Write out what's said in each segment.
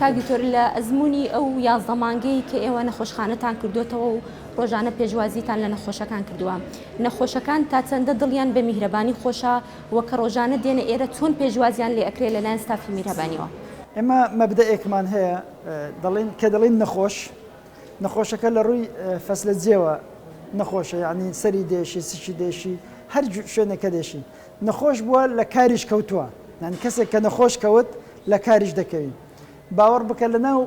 کاگیتۆر لە ئەزمموی ئەو یازدەمانگەی کە ئێوە نەخۆشخانەتان کردوێتەوە و ڕۆژانە پێشوازیتان لە نەخۆشەکان کردووە. نەخۆشەکان تا چەندە دڵیان بە میهرەبانی خۆشە وەکە ڕۆژانە دێنە ئێرە چۆن پێشوازیان لێ ئەکرێت لەلایەن ستافی میهرەبانیەوە. ئێمە مەبدەئێکمان هەیە دەڵێن نەخۆشەکە لە ڕووی فەسلە جێوە نەخۆشە، یعنی سەری دێشی، سشی دێشی، هەر شوێنەکە دێشی. نەخۆش بووە لە کاریش کەوتووە، یعنی کەسێک کە نەخۆش کەوت لە کاریش دەکەوی. باوەڕ بکە لەناو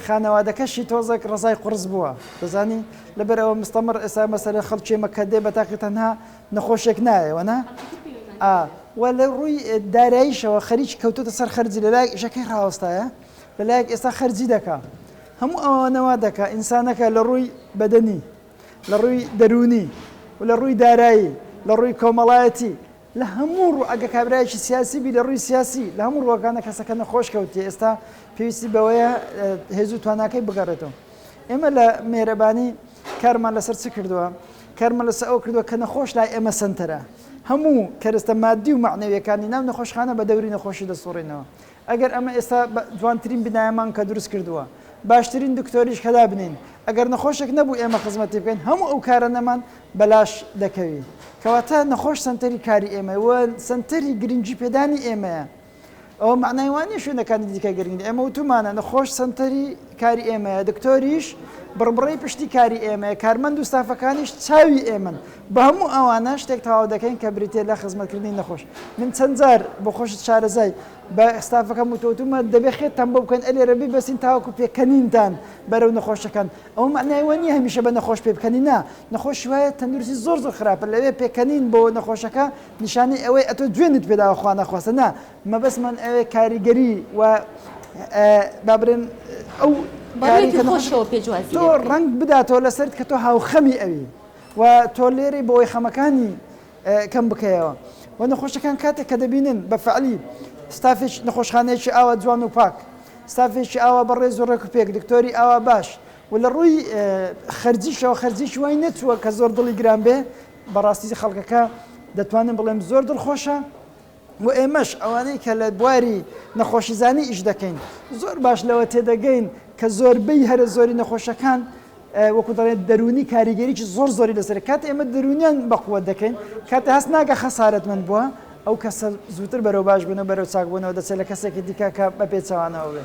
خانەوادەکەشی تۆزێک ڕزای قورس بووە، دەزانی لەبەرەوە مستەمر ئێستا مەسەلە خەڵکیێمە کە دێ بەتاقی تەنها نەخۆشێک نایەوە نا؟ و لە ڕووی داراییشەوە خەریک کەوتوتە سەر خەرجی لەلایەک ئیشەکەی ڕاوەستایە، لەلایەک ئێستا خەرجی دەکا. هەموو ئەوانەوە دەکا ئینسانەکە لە ڕووی بەدەنی، لە ڕووی دەرونی و لە ڕووی دارایی، لە ڕووی کۆمەڵایەتی، لە هەموو ڕوو ئەگە کابرایەکی سیاسی بی لە ڕووی سیاسی لە هەموو ڕووەکانە کەسەکە نەخۆش کەوتی ئێستا پێویستی بەوەیە هێزوو تواناکەی بگەڕێتەوە. ئێمە لە میهرەبانی کارمان لەسەر چ کردووە؟ کارمان لەسەر ئەو کردووە کە نەخۆش لای ئێمە سنتەرە. هەموو کەرەستە مادی و معنەویەکانی ناو نەخۆشخانە بە دەوری نەخۆشی دەسوڕێنەوە. ئەگەر ئەمە ئێستا جوانترین بینایەمان کە دروست کردووە، باشترین دکتۆریش کەدا بنین، ئەگەر نەخۆشێک نەبوو ئێمە خزمەتی بکەین، هەموو ئەو کارانەمان بەلاش دەکەوی. کەواتە نەخۆش سنتەری کاری ئێمە و سنتەری گرنگی پێدانی ئێمەیە. ئەوە معنای وانە شوێنەکانی دیکە گرنگ ئێمە وتمانە نەخۆش سنتەری کاری ئێمەیە، دکتۆریش بڕبڕی پشتی کاری ئێمەیە، کارمەند و ستافەکانیش چاوی ئێمن. بە هەموو ئەوانە شتێک تەواو دەکەین کە بریتێ لە خزمەتکردنی نەخۆش. من چەند جار بۆ خۆشت شارەزای بە ستافەکەم وتوتمە دەبێت خێتتان بۆ بکەن ئەلێرە ببەسین تاوەکو پێکەنینتان بەرەو نەخۆشەکان. ئەوە معنای وە نییە هەمیشە بە نەخۆش پێ بکەنی، نا، نەخۆش وایە تەندروستی زۆر خراپە، لەوێ پێکەنین بۆ نەخۆشەکە نیشانەی ئەوەی ئەتۆ دوێنت پێداوە خوا نەخواستە، نا، مەبەستمان ئەوێ کاریگەری و بابرێن ئەو تۆ ڕنگ بداتەوە لەسەر کە تۆ هاوخەمی ئەوی و تۆ لێرەی بۆی خەمەکانی کەم بکەیەوە. و نەخۆشەکان کاتێک کە دەبینن بە فعلی ستافێک نەخۆشخانەیەکی ئاوە جوان و پاک، ستافێکی ئاوە بەڕێز و ڕێکوپێک، دکتۆری ئاوا باش و لە ڕووی خەرجیشەوە خەرجیش وای نەچووە کە زۆر دڵی گران بێ، بەڕاستی خەڵکەکە دەتوانن بڵێم زۆر دڵخۆشە. و ئێمەش ئەوانەی کە لە بواری نەخۆشیزانی ئیش دەکەین زۆر باش لەوە تێدەگەین کە زۆربەی هەرە زۆری نەخۆشەکان وەکو دەڵێت دەرونی کاریگەریی زۆر لەسەر کات ئێمە دەرونیان بەقووە دەکەین، کاتە هەست ناگە خەسارەتمەند بووە ئەو کەسە زووتر بەرەو باش بوونە بەرەو چاک بوونەوە دەچێت لە کەسێکی دیکە کە بە پێچەوانەوە بێ.